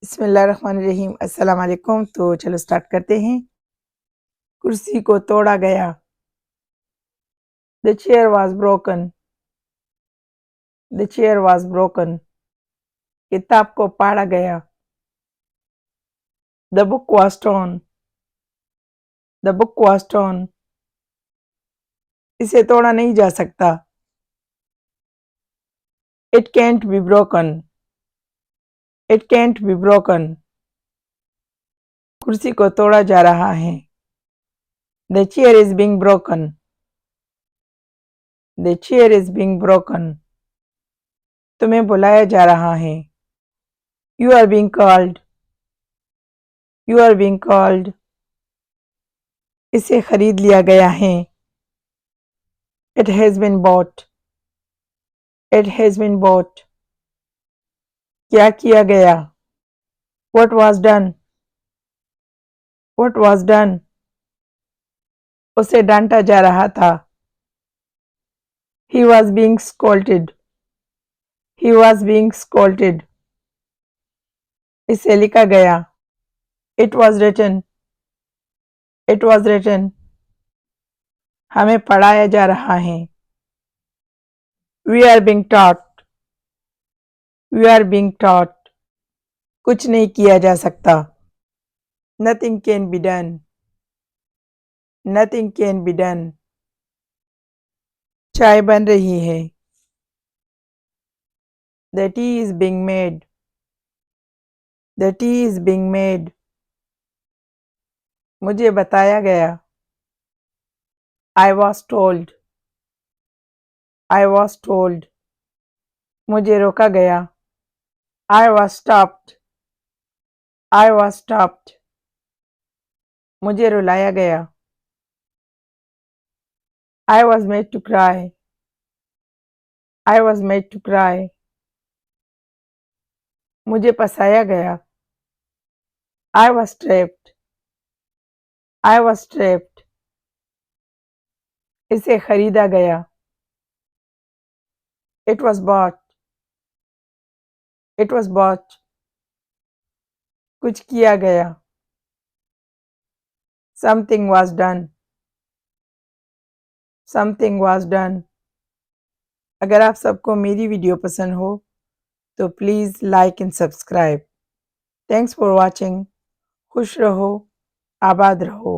बिस्मिल्लाहिर्रहमानिर्रहीम। अस्सलाम वालेकुम। तो चलो स्टार्ट करते हैं। कुर्सी को तोड़ा गया। The chair was broken. The chair was broken. किताब को पाड़ा गया। The book was torn. The book was torn. इसे तोड़ा नहीं जा सकता। It can't be broken. It can't be broken. कुर्सी को तोड़ा जा रहा है। The chair is being broken. The chair is being broken. तुम्हें बुलाया जा रहा है। You are being called. You are being called. इसे खरीद लिया गया है। It has been bought. It has been bought. क्या किया गया। What was done. What was done. उसे डांटा जा रहा था। He was being scolded. He was being scolded. इसे लिखा गया। It was written. It was written. हमें पढ़ाया जा रहा है। We are being taught. We are being taught. कुछ नहीं किया जा सकता। Nothing can be done. Nothing can be done. चाय बन रही है। The tea is being made. The tea is being made. मुझे बताया गया। I was told. I was told. मुझे रोका गया। I was stopped. I was stopped. मुझे रुलाया गया। I was made to cry. I was made to cry. मुझे फंसाया गया। I was trapped. I was trapped. इसे खरीदा गया। It was bought. It was bought. कुछ किया गया। Something was done. Something was done. अगर आप सबको मेरी वीडियो पसंद हो तो please like and subscribe. Thanks for watching. खुश रहो, आबाद रहो।